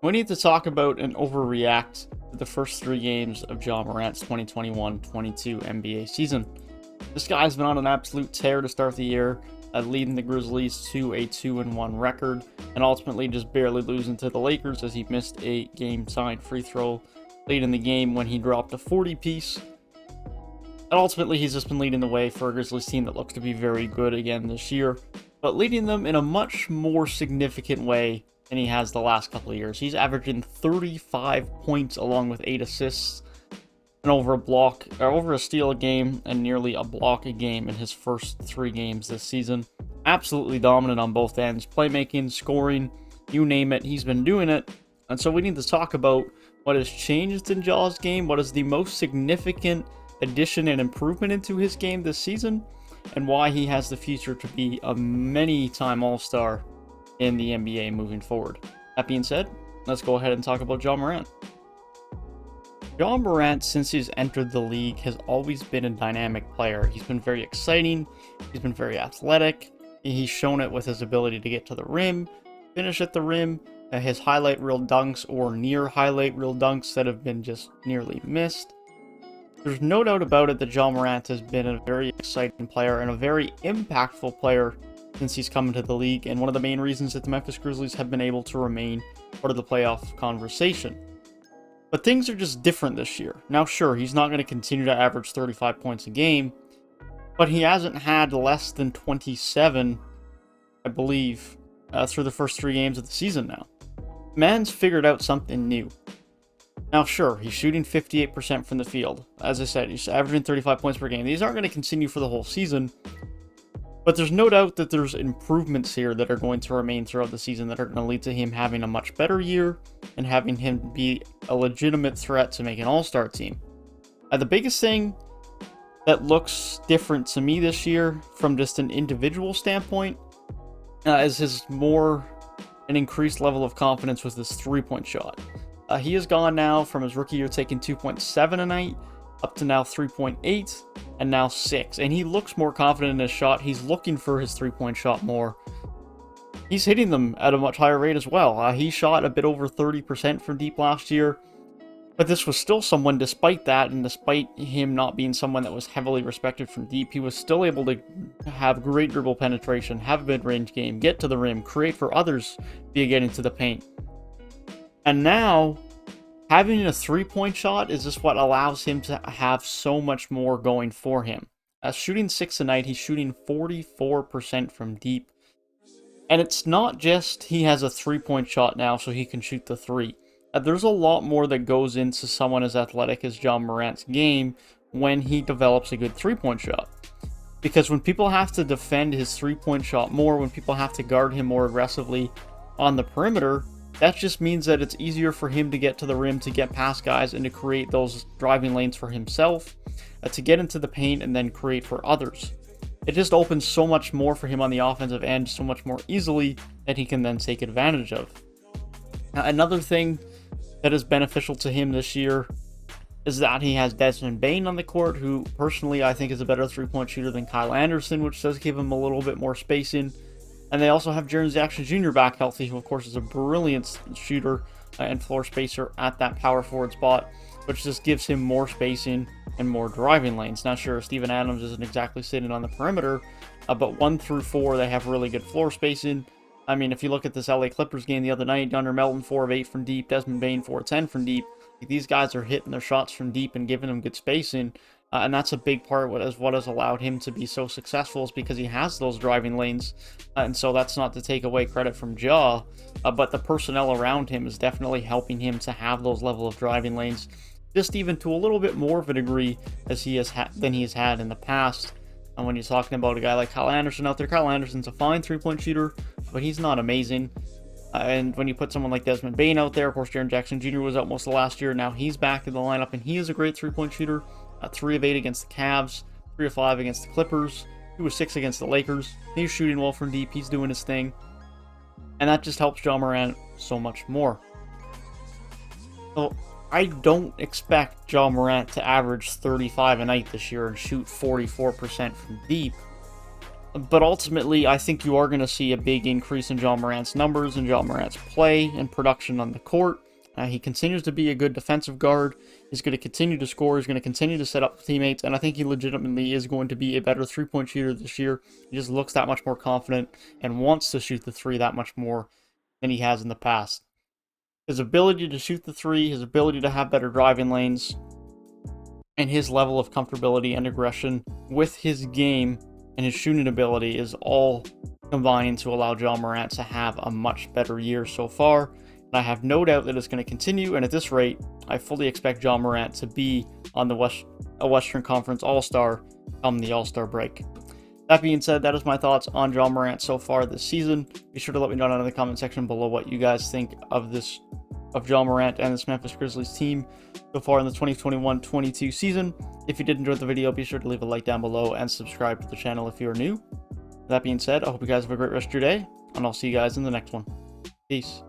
We need to talk about and overreact to the first three games of Ja Morant's 2021-22 NBA season. This guy's been on an absolute tear to start the year, leading the Grizzlies to a 2-1 record, and ultimately just barely losing to the Lakers as he missed a game-tying free throw late in the game when he dropped a 40-piece. And ultimately, he's just been leading the way for a Grizzlies team that looks to be very good again this year, but leading them in a much more significant way than he has the last couple of years. He's averaging 35 points along with 8 assists and over a steal a game and nearly a block a game in his first 3 games this season. Absolutely dominant on both ends, playmaking, scoring, you name it, he's been doing it. And so we need to talk about what has changed in Ja's game, what is the most significant addition and improvement into his game this season, and why he has the future to be a many-time All-Star in the NBA moving forward. That being said, let's go ahead and talk about Ja Morant. Ja Morant, since he's entered the league, has always been a dynamic player. He's been very exciting, he's been very athletic, he's shown it with his ability to get to the rim, finish at the rim, his highlight reel dunks or near highlight reel dunks that have been just nearly missed. There's no doubt about it that Ja Morant has been a very exciting player and a very impactful player since he's come into the league, and one of the main reasons that the Memphis Grizzlies have been able to remain part of the playoff conversation. But things are just different this year. Now, sure, he's not going to continue to average 35 points a game, but he hasn't had less than 27, I believe, through the first 3 games of the season now. Man's figured out something new. Now, sure, he's shooting 58% from the field. As I said, he's averaging 35 points per game. These aren't going to continue for the whole season, but there's no doubt that there's improvements here that are going to remain throughout the season that are going to lead to him having a much better year and having him be a legitimate threat to make an All-Star team. The biggest thing that looks different to me this year from just an individual standpoint is his an increased level of confidence with his three-point shot. He has gone now from his rookie year taking 2.7 a night up to now 3.8 and now 6. And he looks more confident in his shot. He's looking for his three-point shot more. He's hitting them at a much higher rate as well. He shot a bit over 30% from deep last year. But this was still someone, despite that, and despite him not being someone that was heavily respected from deep, he was still able to have great dribble penetration, have a mid-range game, get to the rim, create for others via getting to the paint. And now, having a three-point shot is just what allows him to have so much more going for him. Shooting 6 a night, he's shooting 44% from deep. And it's not just he has a three-point shot now so he can shoot the three. There's a lot more that goes into someone as athletic as Ja Morant's game when he develops a good three-point shot. Because when people have to defend his three-point shot more, when people have to guard him more aggressively on the perimeter, that just means that it's easier for him to get to the rim, to get past guys, and to create those driving lanes for himself, to get into the paint and then create for others. It just opens so much more for him on the offensive end, so much more easily, that he can then take advantage of. Another thing that is beneficial to him this year is that he has Desmond Bane on the court, who personally I think is a better three-point shooter than Kyle Anderson, which does give him a little bit more spacing. And they also have Jaren Jackson Jr. back healthy, who of course is a brilliant shooter and floor spacer at that power forward spot, which just gives him more spacing and more driving lanes. Now sure, Steven Adams isn't exactly sitting on the perimeter, but 1 through 4 they have really good floor spacing. I mean, if you look at this LA Clippers game the other night, Gunnar Melton 4 of 8 from deep, Desmond Bane 4 of 10 from deep. These guys are hitting their shots from deep and giving them good spacing. And that's a big part of what has allowed him to be so successful, is because he has those driving lanes. And so that's not to take away credit from Ja, but the personnel around him is definitely helping him to have those level of driving lanes, just even to a little bit more of a degree as than he has had in the past. And when you're talking about a guy like Kyle Anderson out there, Kyle Anderson's a fine three-point shooter, but he's not amazing. And when you put someone like Desmond Bane out there, of course, Jaren Jackson Jr. was out most of last year. Now he's back in the lineup, and he is a great three-point shooter. 3 of 8 against the Cavs, 3 of 5 against the Clippers, 2 of 6 against the Lakers. He's shooting well from deep, he's doing his thing. And that just helps Ja Morant so much more. So I don't expect Ja Morant to average 35 a night this year and shoot 44% from deep. But ultimately, I think you are going to see a big increase in Ja Morant's numbers and Ja Morant's play and production on the court. He continues to be a good defensive guard. He's going to continue to score. He's going to continue to set up teammates. And I think he legitimately is going to be a better three-point shooter this year. He just looks that much more confident and wants to shoot the three that much more than he has in the past. His ability to shoot the three, his ability to have better driving lanes, and his level of comfortability and aggression with his game and his shooting ability is all combining to allow Ja Morant to have a much better year so far. And I have no doubt that it's going to continue, and at this rate, I fully expect Ja Morant to be on the Western Conference All-Star come the All-Star break. That being said, that is my thoughts on Ja Morant so far this season. Be sure to let me know down in the comment section below what you guys think of Ja Morant and this Memphis Grizzlies team so far in the 2021-22 season. If you did enjoy the video, be sure to leave a like down below and subscribe to the channel if you are new. That being said, I hope you guys have a great rest of your day, and I'll see you guys in the next one. Peace.